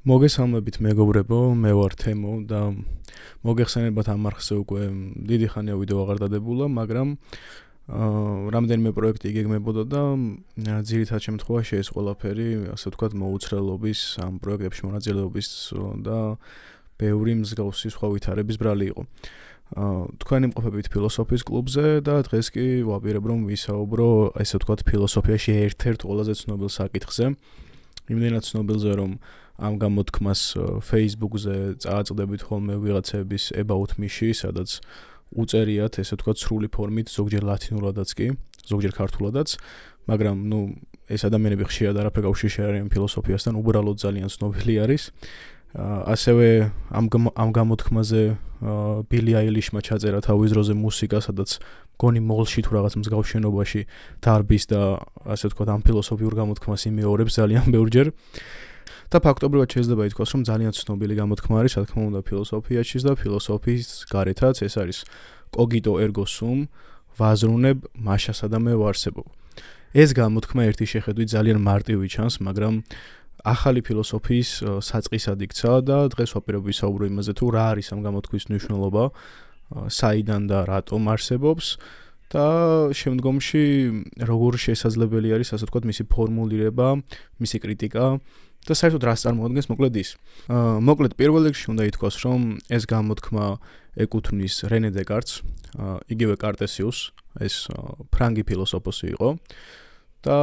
მოგესალმებით მეგობრებო, მე ვარ თემო და მოგეხსენებათ ამ არხზე უკვე დიდი ხანია ვიდეო აღარ დადებულა, მაგრამ რამდენიმე პროექტი იგეგმებოდა და ძირითად შემთხვევაში ეს ყველაფერი, ასე ვთქვათ, მოუცხრელობის ამ პროექტებში მონაწილეობის და ბევრი მსგავსი სხვა ვითარების ბრალი იყო. თქვენი მყოფებით ფილოსოფიის კლუბზე და დღეს კი ვაპირებ რომ ვისაუბრო, ასე ვთქვათ, ფილოსოფიაში ერთ-ერთ ყველაზე ცნობილ საკითხზე. იმდენად ცნობილზე, რომ ამ გამოთქმას Facebook-ზე წააწყდებით ხოლმე ვიღაცების about me-ში, სადაც უწერიათ, ესე ვთქვათ, სრული ფორმით, ზოგჯერ ლათინურადაც კი, ზოგჯერ ქართულადაც, მაგრამ ეს ადამიანები ხშირად არაფერ გაუშვიში არ არიან ფილოსოფიასთან, უბრალოდ ძალიან ცნობილი არის. ასევე ამ გამოთქმაზე ბილი აილიშმა ჩაწერა თავის დროზე მუსიკა, სადაც მგონი მოლში თუ რაღაც მსგავს შენობაში დარბის და ასე ვთქვათ, ამ ფილოსოფიურ გამოთქმას იმეორებს ძალიან ბევრჯერ. და ფაქტობრივად შეიძლება ითქვას, რომ ძალიან ცნობილი გამოთქმა არის, რა თქმა უნდა, ფილოსოფიაშიც და ფილოსოფიის გარეთაც, ეს არის cogito ergo sum, ვაზრუნებ, მაშასა და მე ვარსებობ. ეს გამოთქმა ერთი შეხედვით ძალიან მარტივი ჩანს, მაგრამ ახალი ფილოსოფიის საწყისად იქცა და დღეს ვაპირებ ვისაუბრო იმაზე, თუ რა არის ამ გამოთქმის მნიშვნელობა, საიდან და რატომ არსებობს და შემდგომში როგორ შესაძლებელი არის, ასე ვთქვათ, მისი ფორმულირება, მისი კრიტიკა და საერთოდ რას წარმოადგენს მოკლედ ის. მოკლედ პირველ რიგში უნდა ითქვას, რომ ეს გამოთქმა ეკუთვნის რენე დეკარტს, იგივე კარტესიუსს, ეს ფრანგი ფილოსოფოსი იყო. და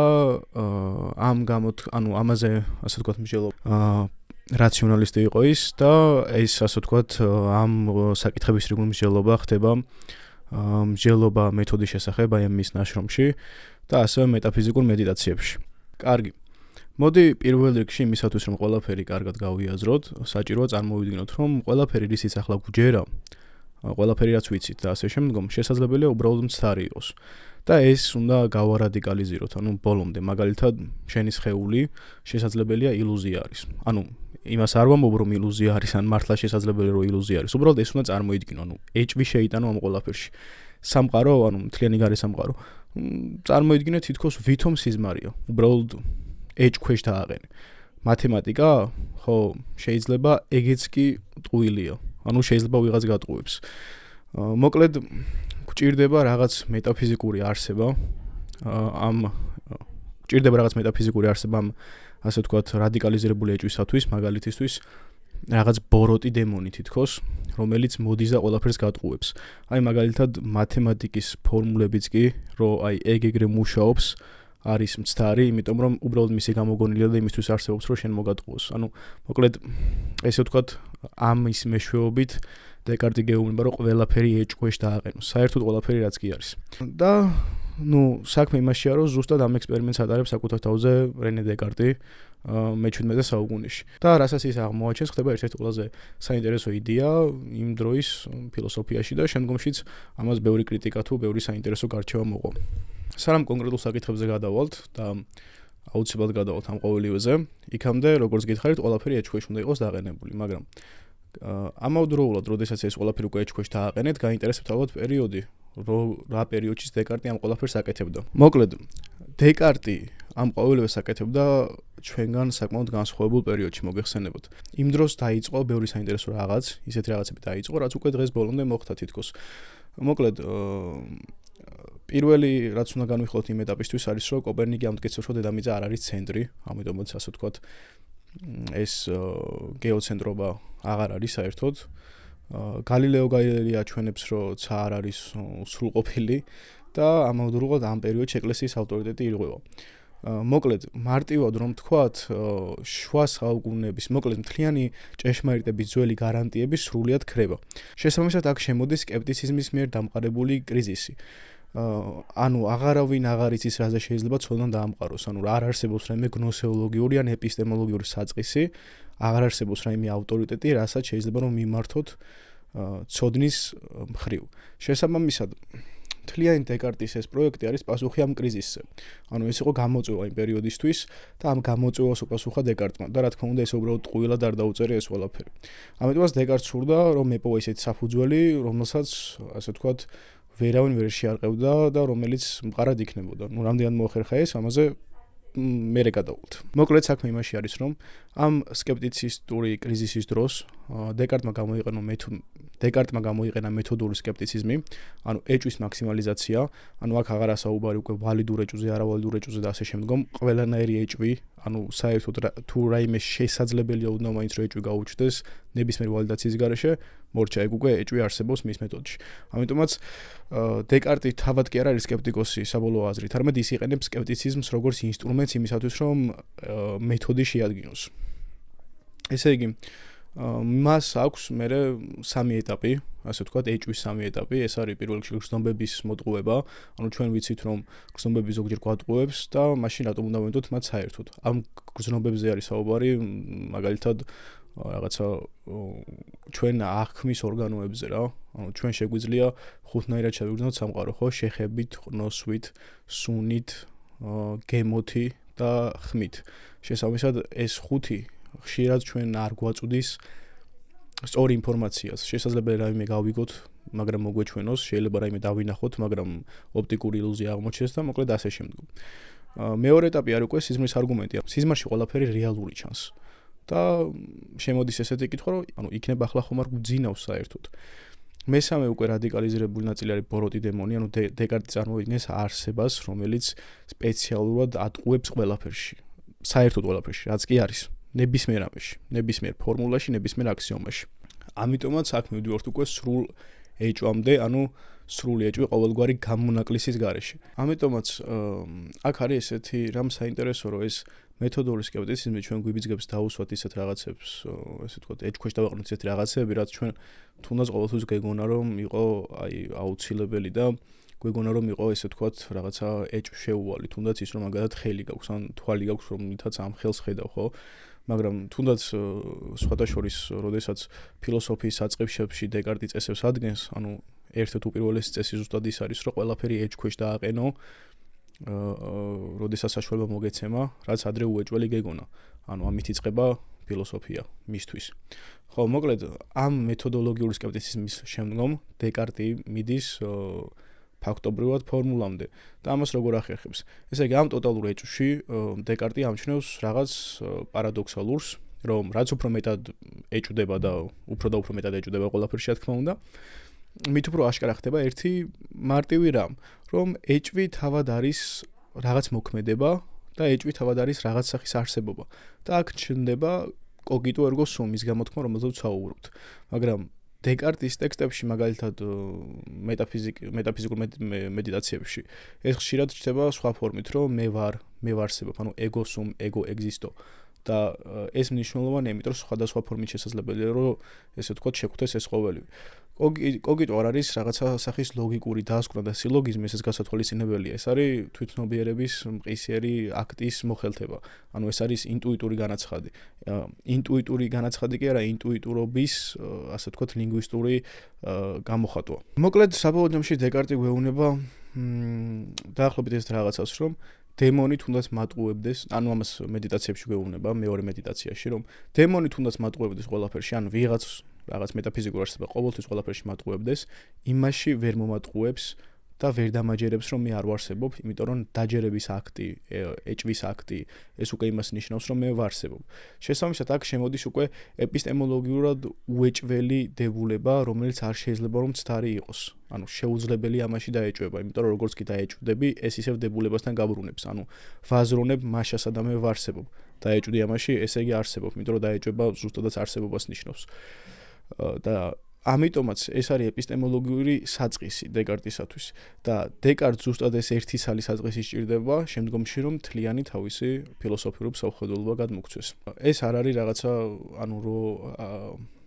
ამაზე ასე ვთქვათ მსჯელობა რაციონალისტი იყო ის და ეს ასე ვთქვათ ამ საკითხების რიგულ მსჯელობა ხდება მსჯელობა მეთოდის შესახებ აი მის ნაშრომში და ასევე მეტაფიზიკურ მედიტაციებში. კარგი. მოდი პირველ რიგში იმისათვის რომ ყველაფერი კარგად გავიაზროთ, საჭიროა წარმოვიდგინოთ რომ ყველაფერი რისიც ახლა გვჯერა, ყველაფერი რაც ვიცით და ასე შემდგომ შესაძლებელია უბრალოდ მცდარი იყოს. და ეს უნდა გავარადიკალიზიროთ, ბოლომდე, მაგალითად, შენი სხეული შესაძლებელია ილუზია არის. იმას არ ვამბობ რომ ილუზია არის, ან მართლა შესაძლებელია რომ ილუზია არის. უბრალოდ ეს უნდა წარმოიდგინო, ეჭვი შეიტანო ამ ყველაფერში. სამყარო, მთლიანი გარე სამყარო. წარმოიდგინე თითქოს ვითომ სიზმარია. უბრალოდ ეჭქვეშ დააყენე. მათემატიკა, ხო, შეიძლება ეგეც კი ტყუილია. შეიძლება ვიღაც გატყუებს. მოკლედ გვჭირდება რაღაც მეტაფიზიკური არსება, ასე ვთქვათ, რადიკალიზირებული ეჭვისათვის, მაგალითისთვის, რაღაც ბოროტი დემონი თითქოს, რომელიც მოდის და ყველაფერს გატყუებს. მაგალითად, მათემატიკის ფორმულებიც კი, რომ ეგ-ეგრე მუშაობს, არის მცდარი, იმიტომ რომ უბრალოდ მისი გამოგონილია და იმისთვის არსებობს, რომ შენ მოგატყუოს. მოკლედ, ესე ვთქვათ, ამის მეშვეობით დეკარტი გეუბნება, რომ ყველაფერი ეჭქვეშ დააყენოს. საერთოდ ყველაფერი რაც კი არის. და საქმე იმაშია, რომ ზუსტად ამ ექსპერიმენტს ატარებს საკუთარ თავზე რენე დეკარტი მე-17 საუკუნეში. და რასაც ის აღმოაჩენს, ხდება ერთ-ერთი ყველაზე საინტერესო იდეა იმ დროის ფილოსოფიაში და შემდგომშიც ამას ბევრი კრიტიკა თუ ბევრი საინტერესო გარჩევა მოყვა. სანამ კონკრეტულ საკითხებზე გადავალთ და აუცილებლად გადავალთ ამ ყოველივეზე, იქამდე, როგორც გითხარით, ყველაფერი ეჭქვეშ უნდა იყოს დააყენებული, მაგრამ ამავდროულად, როდესაც ეს ყველაფერი უკვე ეჭქვეშ დააყენეთ, გაინტერესებთ ალბათ პერიოდი, რა პერიოდში დეკარტი ამ ყველაფერს აკეთებდა. მოკლედ, დეკარტი ამ ყოველივეს აკეთებდა ჩვენგან საკმაოდ განსხვავებულ პერიოდში, მოგეხსენებათ. იმ დროს დაიწყო ბევრი საინტერესო რაღაც, ისეთი რაღაცები დაიწყო, რაც უკვე დღეს ბოლომდე მოხდა თითქოს. მოკლედ, პირველი რაც უნდა განვიხილოთ იმ ეტაპისთვის არის, რომ კოპერნიკე ამტკიცებს, რომ დედამიწა არ არის ცენტრი, ამიტომაც ასე ვთქვათ, ეს გეოცენტრობა აღარ არის საერთოდ. გალილეო გალილეი აჩვენებს, რომ ცა არ არის სრულყოფილი და ამავდროულად ამ პერიოდში ეკლესიის ავტორიტეტი ირღვევა. მოკლედ, მარტივად რომ ვთქვათ, შუა საუკუნეების, მთლიანი ჭეშმარიტების ძველი გარანტიები სრულიად ქრება. შესაბამისად, აქ შემოდის სკეპტიციზმის მიერ დამყარებული კრიზისი. აღარავინ აღარ იცის რაზე შეიძლება ცოდნა დაამყაროს. არ არსებობს რაიმე გნოსეოლოგიური ან ეპისტემოლოგიური საწყისი, აღარ არსებობს რაიმე ავტორიტეტი, რასაც შეიძლება რომ მიმართოთ ცოდნის მხრივ. შესაბამისად, მთლიანი დეკარტის ეს პროექტი არის პასუხი ამ კრიზისზე. ეს იყო გამოწვევა იმ პერიოდისთვის და ამ გამოწვევას უპასუხა დეკარტმა და რა თქმა უნდა ეს უბრალოდ ტყუილად არ დაუწერია ეს ყველაფერი. ამიტომაც დეკარტს სურდა რომ ეპოვა ისეთი საფუძველი, რომელსაც ასე ვთქვათ ვერავინ ვერ შეარყევდა და რომელიც მყარად იქნებოდა. რამდენად მოახერხა ეს, ამაზე მერე გადავულთ. მოკლედ საქმე იმაში არის, რომ ამ სკეპტიცისტური კრიზისის დროს დეკარტმა გამოიყენა მეთოდური სკეპტიციზმი, ანუ ეჭვის მაქსიმალიზაცია, ანუ აქ აღარ ასაუბარი უკვე ვალიდურ ეჭვზე, არავალიდურ ეჭვზე და ასე შემდგომ, ყველანაირი ეჭვი, ანუ საერთოდ თუ რაიმე შესაძლებელია უდნა მაინც რომ ეჭვი გაუჩნდეს ნებისმიერ ვალიდაციის გარეშე, მორჩა ეგ უკვე ეჭვი არსებობს მის მეთოდში. ამიტომაც დეკარტი თავად კი არ არის სკეპტიკოსი საბოლოო აზრით, არამედ ის იყენებს სკეპტიციზმს როგორც ინსტრუმენტს იმისათვის, რომ მეთოდი შეადგინოს. ესე იგი, მას აქვს მერე სამი ეტაპი, ასე ვთქვათ, ეჭვის სამი ეტაპი. ეს არის პირველ რიგში გრძნობების მოტყუება, ანუ ჩვენ ვიცით, რომ გრძნობები ზოგჯერ გვატყუებს და მაშინ რატომ უნდა ვიმედოთ მათ საერთოდ. ამ გრძნობებზე არის საუბარი, მაგალითად, რაღაცა ჩვენ აღქმის ორგანოებზე რა. ანუ ჩვენ შეგვიძლია ხუთნაირად შევიგრძნოთ სამყარო, ხო? შეხებით, ყნოსვით, სუნით, გემოთი და ხმით. შესაბამისად, ეს ხუთი ხშირად ჩვენ არ გვაწვდის სწორი ინფორმაციას. შესაძლებელი რაიმე გავიგოთ, მაგრამ მოგვეჩვენოს, შეიძლება რაიმე დავინახოთ, მაგრამ ოპტიკური ილუზია აღმოჩნდეს და მოკლედ ასე შემდგომ. მეორე ეტაპი არის უკვე სიზმრის არგუმენტი. სიზმარში ყველაფერი რეალური ჩანს. და შემოდის ესეთი კითხვა, რომ ანუ იქნება ახლა ხომ არ გვძინავს საერთოდ. მესამე უკვე რადიკალიზირებული ნაწილი არის ბოროტი დემონი, ანუ დეკარტი წარმოიდგენს არსებას, რომელიც სპეციალურად ატყუებს ყველაფერში. საერთოდ ყველაფერში, რაც კი არის. ნებისმიერ ამაში, ნებისმიერ ფორმულაში, ნებისმიერ აქსიომაში. ამიტომაც აქ მივდივართ უკვე სრულ ეჭვამდე, ანუ სრული ეჭვი ყოველგვარი გამონაკლისის გარეშე. ამიტომაც აქ არის ესეთი რამ საინტერესო, რომ ეს მეთოდური სკეპტიციზმი ჩვენ გვიბიძგებს დაუსვათ ისეთ რაღაცებს, ესე ვთქვათ, ეჭქვეშ დავაყენოთ ისეთ რაღაცები, რაც ჩვენ თუნდაც ყოველთვის გეგონა რომ იყო აი აუცილებელი და გვეგონა რომ იყო ესე ვთქვათ, რაღაცა ეჭვ შეუვალი, თუნდაც ის რომ მაგალითად ხელი გაქვს, ან თვალი გაქვს, რომლითაც ამ ხელს ხედავ, ხო? მაგრამ თუნდაც სხვათა შორის, როდესაც ფილოსოფიის საწყისში დეკარტი წესებს ადგენს, ანუ ერთ-ერთი უპირველესი წესი ზუსტად ის არის, რომ ყველაფერი ეჭქვეშ დააყენო, როდესაც საშუალება მოგეცემა, რაც ადრე უეჭველი გეგონა. ანუ ამით იწყება ფილოსოფია მისთვის. ხო, მოკლედ ამ მეთოდოლოგიური სკეპტიციზმის შემდგომ დეკარტი მიდის ფაქტობრივად ფორმულამდე და ამას როგორ ახერხებს. ესე იგი, ამ ტოტალურ ეჭვში დეკარტი ამჩნევს რაღაც პარადოქსალურს, რომ რაც უფრო მეტად ეჭვდება და უფრო მეტად ეჭვდება ყველაფერში, რა თქმა უნდა, მით უფრო აშკარა ხდება ერთი მარტივი რამ, რომ ეჭვი თავად არის რაღაც მოქმედება და ეჭვი თავად არის რაღაც სახის არსებობა. და აქ ჩნდება კოგიტო ერგო სუმ ის გამოთქმა, რომელზეც ვსაუბრობთ. მაგრამ დეკარტის ტექსტებში, მაგალითად მეტაფიზიკურ მედიტაციებში, ეს ხშირად ჩნდება სხვა ფორმით, რომ მე ვარსებობ, ანუ ego sum, ego existo. და ეს მნიშვნელოვანია, იმიტომ რომ სხვადასხვა ფორმით შესაძლებელია, რომ ესე ვთქვათ, შეგვხვდეს ეს ყოველივე. კოგიტო არ არის რაღაცა სახის ლოგიკური დასკვნა და სილოგიზმი, ეს გასათვალისწინებელია. ეს არის თვითმცნობიერების მყისიერი აქტის მოხელთება. ანუ ეს არის ინტუიტური განაცხადი. ინტუიტური განაცხადი კი არა, ინტუიტურობის, ასე ვთქვათ, ლინგვისტური გამოხატვა. მოკლედ, საბოლოო ჯამში დეკარტი გვეუბნება დაახლოებით ეს რაღაცას, რომ დემონი თუნდაც მატყუებდეს, ანუ ამას მედიტაციებში გვეუბნება, მეორე მედიტაციაში, რომ დემონი თუნდაც მატყუებდეს ყველაფერში, ანუ რაღაც მეტაფიზიკურ არსება ყოველთვის ყველაფერში მატყუებდეს, იმაში ვერ მომატყუებს და ვერ დამაჯერებს, რომ მე არ ვარსებობ, იმიტომ რომ დაჯერების აქტი, ეჭვის აქტი, ეს უკვე იმას ნიშნავს, რომ მე ვარსებობ. შესაბამისად, აქ შემოდის უკვე ეპისტემოლოგიურად უეჭველი დებულება, რომელიც არ შეიძლება რომ ცდარი იყოს. ანუ შეუძლებელი ამაში დაეჭვება, იმიტომ რომ როგორც კი დაეჭვდები, ეს ისევ დებულებასთან გაბრუნებს. ანუ ვაზრონებ მაშასა და მე ვარსებობ. დაეჭვდი ამაში, ესე იგი არსებობ, იმიტომ რომ დაეჭვება ზუსტადაც არსებობას ნიშნავს. და ამიტომაც ეს არის ეპისტემოლოგიური საწყისი დეკარტისათვის და დეკარტს ზუსტად ეს ერთი ცალი საწყისი სჭირდება შემდგომში რომ მთლიანი თავისი ფილოსოფიური სამხედველობა გადმოგვცეს. ეს არ არის რაღაცა ანუ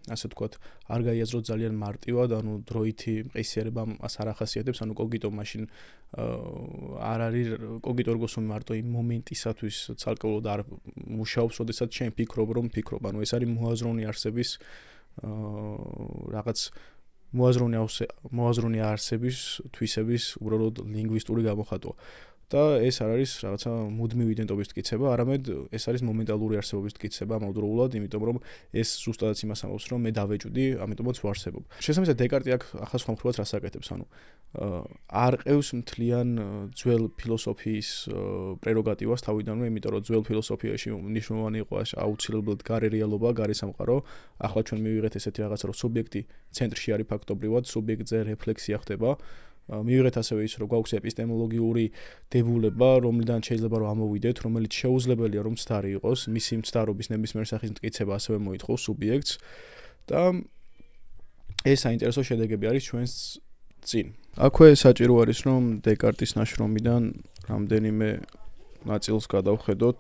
ასე ვთქვათ, არ გაიაზროთ ძალიან მარტივად, ანუ დროითი მყისიერება მას არ ახასიათებს, ანუ კოგიტო მაშინ არ არის კოგიტო ergo sum მარტო იმ მომენტისათვის ცალკეულად არ მუშაობს, როდესაც შენ ფიქრობ, რომ ფიქრობ, ანუ ეს არის მოაზროვნე არსების რაღაც მოაზროვნე არსების თვისების უბრალოდ ლინგვისტური გამოხატვა. და ეს არ არის რაღაცა მუდმივი იდენტობის მტკიცება, არამედ ეს არის მომენტალური არსებობის მტკიცება ამავდროულად, იმიტომ რომ ეს ზუსტადაც იმას ამბობს, რომ მე დავეჭვდი, ამიტომაც ვარსებობ. შესაბამისად დეკარტი აქ ახალ სხვა რას აკეთებს, ანუ არ ყევს მთლიან ძველ ფილოსოფიის პრეროგატივას თავიდანვე, იმიტომ რომ ძველ ფილოსოფიაში მნიშვნელოვანი იყო აუცილებლად გარე რეალობა, გარე სამყარო. ახლა ჩვენ მივიღეთ ესეთი რაღაცა, რომ სუბიექტი ცენტრში არის ფაქტობრივად, სუბიექტზე რეფლექსია ხდება. მივიღეთ ასევე ის, რომ გვაქვს ეპისტემოლოგიური დებულება, რომლიდან შეიძლება რომ ამოვიდეთ, რომელიც შეუძლებელია რომ მცდარი იყოს, მისი მცდარობის ნებისმიერ სახის მტკიცება ასევე მოითხოვს სუბიექტს და ეს საინტერესო შედეგები არის ჩვენს წინ. აქვე საჭირო არის რომ დეკარტის ნაშრომიდან რამდენიმე ნაწილს გადავხედოთ.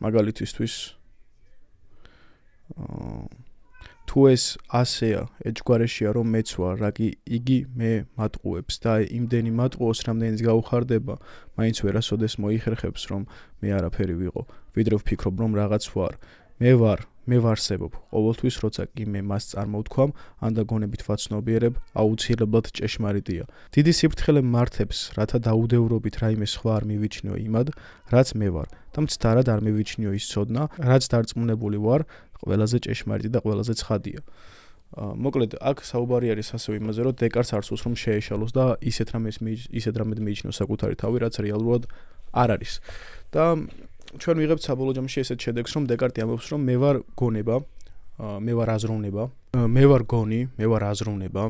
მაგალითისთვის თუ ეს ასეა, ეჭგვარეშია რომ მეც ვარ, რაგი იგი მე მატყუებს და იმდენი მატყუოს, რამდენიც გაუხარდება, მაინც ვერასოდეს მოიხერხებს რომ მე არაფერი ვიყო, ვიდრე ვფიქრობ რომ რაღაც ვარ. მე ვარსებობ, ყოველთვის როცა კი მე მას წარმოვთქვამ, ან და გონებით ვაცნობიერებ, აუცილებლად ჭეშმარიტია. დიდი სიფრთხილე მართებს, რათა დაუდევრობით რაიმე სხვა არ მივიჩნიო იმად, რაც მე ვარ და მცდარად არ მივიჩნიო ის ცოდნა, რაც დარწმუნებული ვარ, ყველაზე ჭეშმარიტი და ყველაზე ცხადია. მოკლედ, აქ საუბარი არის ასევე იმაზე, რომ დეკარტს არ სურს რომ შეეშალოს და ისეთ რამედ მიიჩნიოს საკუთარი თავი, რაც რეალურად არ არის. და ჩვენ ვიღებთ საბოლოო ჯამში ესეთ შედეგს, რომ დეკარტი ამბობს, რომ მე ვარ გონება, მე ვარ აზროვნება, მე ვარ გონი, მე ვარ აზროვნება,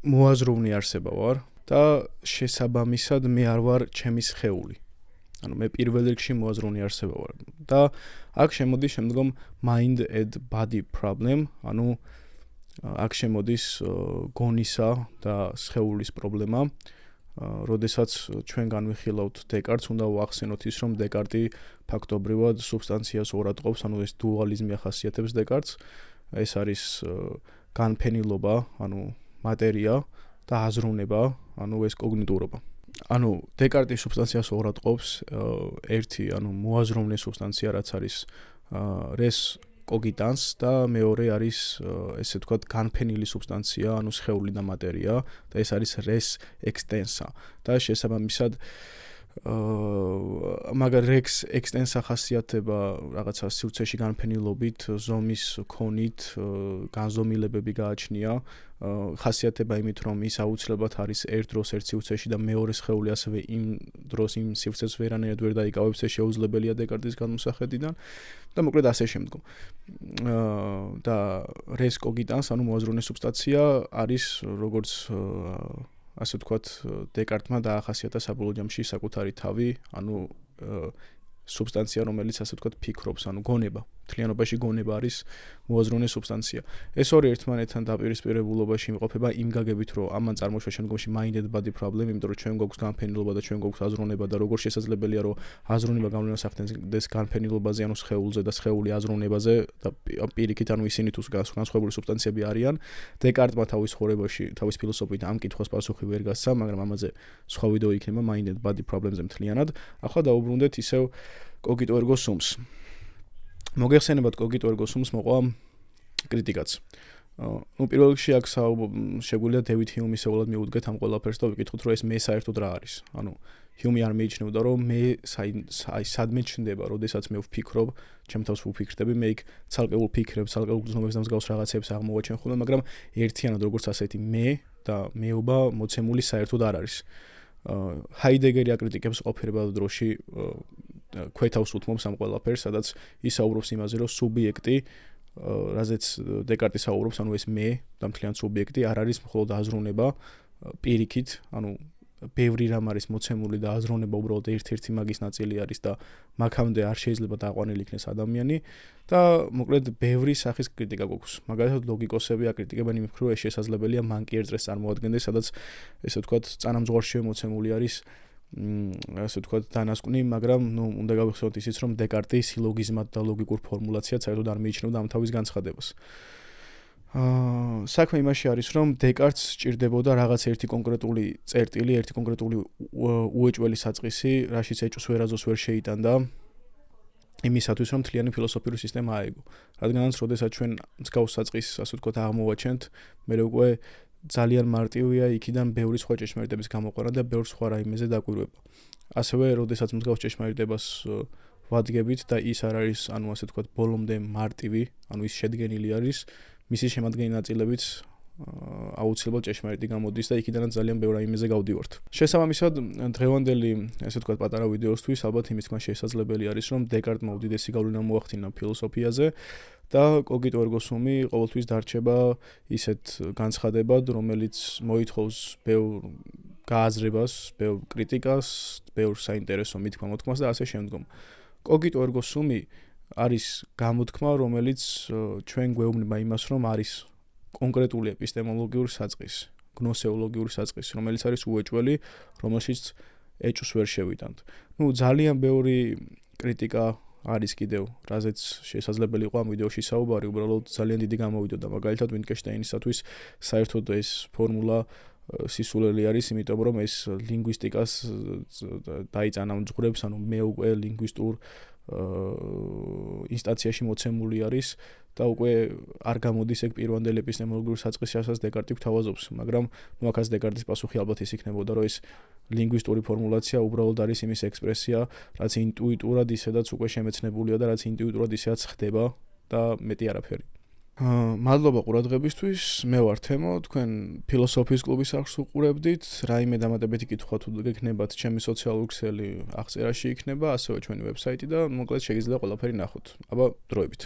მოაზროვნე არსება ვარ და შესაბამისად მე არ ვარ ჩემი სხეული. ანუ მე პირველ რიგში მოაზროვნე არსება ვარ. და აქ შემოდის შემდგომ mind and body problem, ანუ აქ შემოდის გონისა და სხეულის პრობლემა. როდესაც ჩვენ განვიხილავთ დეკარტს, უნდა ვახსენოთ ის, რომ დეკარტი ფაქტობრივად სუბსტანციას ორად ყოფს, ანუ ეს დუალიზმი ახასიათებს დეკარტს. ეს არის განფენილობა, ანუ მატერია და აზროვნება, ანუ ეს კოგნიტურობა. ანუ დეკარტი სუბსტანციას ორად ყოფს, ერთი, ანუ მოაზროვნე სუბსტანცია, რაც არის res cogitans და მეორე არის ესე ვთქვათ განფენილი სუბსტანცია, ანუ სხეული და მატერია და ეს არის res extensa და შესაბამისად მაგარ rex extensa ხასიათება რაღაცა სივრცეში განფენილობით, ზომის ქონით, განზომილებები გააჩნია, ხასიათება იმით, რომ ის აუცილებლად არის ერთ დროს ერთ სივრცეში და მეორე სხეული ასევე იმ დროს იმ სივრცეს ვერანაირად ვერ დაიკავებს, ეს შეუძლებელია დეკარტის განმსახედიდან და მოკლედ ასე შემდგომ. და res cogitans, ანუ მოაზროვნე სუბსტანცია არის როგორც ასე ვთქვათ დეკარტმა დაახასიათა საბოლოო ჯამში საკუთარი თავი, ანუ სუბსტანცია, რომელიც ასე ვთქვათ ფიქრობს, ანუ გონება. მთლიანობაში გონება არის მოაზროვნე სუბსტანცია. ეს ორი ერთმანეთთან დაპირისპირებულობაში იმყოფება იმ გაგებით, რომ ამან წარმოშვა შემდგომში mind and body problem, იმიტომ რომ ჩვენ გვაქვს განფენილობა და ჩვენ გვაქვს აზროვნება და როგორ შესაძლებელია, რომ აზროვნება გავლენას ახდენს განფენილობაზე, ანუ სხეულზე და სხეული აზროვნებაზე და პირიქით, ანუ ისინი თუ განსხვავებული სუბსტანციები არიან. დეკარტმა თავის ხორებაში, თავის ფილოსოფიით ამ კითხვას პასუხი ვერ გასცა, მაგრამ ამაზე სხვა ვიდეო იქნება mind and body problem-ზე მთლიანად. ახლა დავუბრუნდეთ ისევ cogito ergo sums. მოგეხსენებათ cogito ergo sums მოყვა კრიტიკაც. პირველ რიგში აქ შეგვიძლია დევიდ ჰიუმის ეულად მიუდგეთ ამ ყველაფერს და ვიკითხოთ, რომ ეს მე საერთოდ რა არის. ანუ ჰიუმი არ მიიჩნევდა, რომ მე სადმე ჩნდება, როდესაც მე ვფიქრობ, ჩემ თავს ვფიქრდები, მე იქ ცალკეულ ფიქრებს, ცალკეულ გრძნობებს და მსგავს რაღაცებს აღმოვაჩენ ხოლმე, მაგრამ ერთიანად როგორც ასეთი მე და მეობა მოცემული საერთოდ არ არის. ჰაიდეგერი აკრიტიკებს ყოფილებად დროში ქვეთავს უთმობს ამ ყველაფერს, სადაც ისაუბრობს იმაზე, რომ სუბიექტი, რაზეც დეკარტი საუბრობს, ანუ ეს მე და მთლიან სუბიექტი არ არის მხოლოდ აზროვნება პირიქით, ანუ ბევრი რამ არის მოცემული და აზროვნება უბრალოდ ერთ-ერთი მაგის ნაწილი არის და მაგამდე არ შეიძლება დაყვანილი იქნეს ადამიანი და მოკლედ ბევრი სახის კრიტიკა გვაქვს. მაგალითად ლოგიკოსები აკრიტიკებენ იმით, რომ ეს შესაძლებელია მან კი ერთ წრეს წარმოადგენდეს, სადაც ესე ვთქვათ წანამძღვარშივე მოცემული არის ასე ვთქვათ დანასკვნი, მაგრამ უნდა გავიხსენოთ ისიც, რომ დეკარტი სილოგიზმად და ლოგიკურ ფორმულაციად საერთოდ არ მიიჩნევდა ამ თავის განცხადებას. საქმე იმაში არის, რომ დეკარტს სჭირდებოდა რაღაც ერთი კონკრეტული წერტილი, ერთი კონკრეტული უეჭველი საწყისი, რაშიც ეჭვს ვერაზოს ვერ შეიტანდა იმისათვის, რომ მთლიანი ფილოსოფიური სისტემა აეგო. რადგანაც, როდესაც ჩვენ მსგავს საწყისს, ასე ვთქვათ, აღმოვაჩენთ, მე უკვე ძალიან მარტივია იქიდან ბევრი სხვა ჭეშმარიტების გამოყენა და ბევრ სხვა რაიმეზე დაკვირვება. ასევე, როდესაც მსგავს ჭეშმარიტებას ვადგებით და ის არ არის, ანუ ასე ვთქვათ, ბოლომდე მარტივი, ანუ ის შედგენილი არის, მისი შემადგენელი ნაწილებიც აუცილებლად ჭეშმარიტი გამოდის და იქიდანაც ძალიან ბევრ რაიმეზე გავდივართ. შესაბამისად, დღევანდელი, ასე ვთქვათ, პატარა ვიდეოსთვის ალბათ იმის თქმა შესაძლებელი არის, რომ დეკარტმა უდიდესი გავლენა მოახდინა ფილოსოფიაზე და კოგიტო ერგო სუმი ყოველთვის დარჩება ისეთ განცხადებად, რომელიც მოითხოვს ბევრ გააზრებას, ბევრ კრიტიკას, ბევრ საინტერესო მითქმა-მოთქმას და ასე შემდგომ. კოგიტო ერგო სუმი არის გამოთქმა, რომელიც ჩვენ გვეუბნება იმას, რომ არის კონკრეტული ეპისტემოლოგიური საწყისი, გნოსეოლოგიური საწყისი, რომელიც არის უეჭველი, რომელშიც ეჭვს ვერ შევიტანთ. ძალიან ბევრი კრიტიკა არის კიდევ, რაზეც შესაძლებელი იყო ამ ვიდეოში საუბარი, უბრალოდ ძალიან დიდი გამოვიდოდა. მაგალითად, ვინკენშტაინისათვის საერთოდ ეს ფორმულა სისულელი არის, იმიტომ რომ ეს ლინგვისტიკას დაიწანა მძღვრებს, ანუ მე უკვე ლინგვისტურ ინსტანციაში მოცემული არის და უკვე არ გამოდის ეგ პირვანდელი ეპისტემოლოგიური საწყისი, რასაც დეკარტი გვთავაზობს, მაგრამ აქაც დეკარტის პასუხი ალბათ ის იქნებოდა, რომ ეს ლინგვისტური ფორმულაცია უბრალოდ არის იმის ექსპრესია, რაც ინტუიტურად ისედაც უკვე შემეცნებულია და რაც ინტუიტურად ისედაც ხდება და მეტი არაფერი. მადლობა ყურადღებისთვის, მე ვარ თემო, თქვენ ფილოსოფიის კლუბის არხს უყურებდით, რაიმე დამატებითი კითხვა თუ გექნებათ, ჩემი სოციალური ქსელი აღწერაში იქნება, ასევე ჩვენი ვებსაიტი და მოკლედ შეგიძლია ყველაფერი ნახოთ. აბა, დროებით.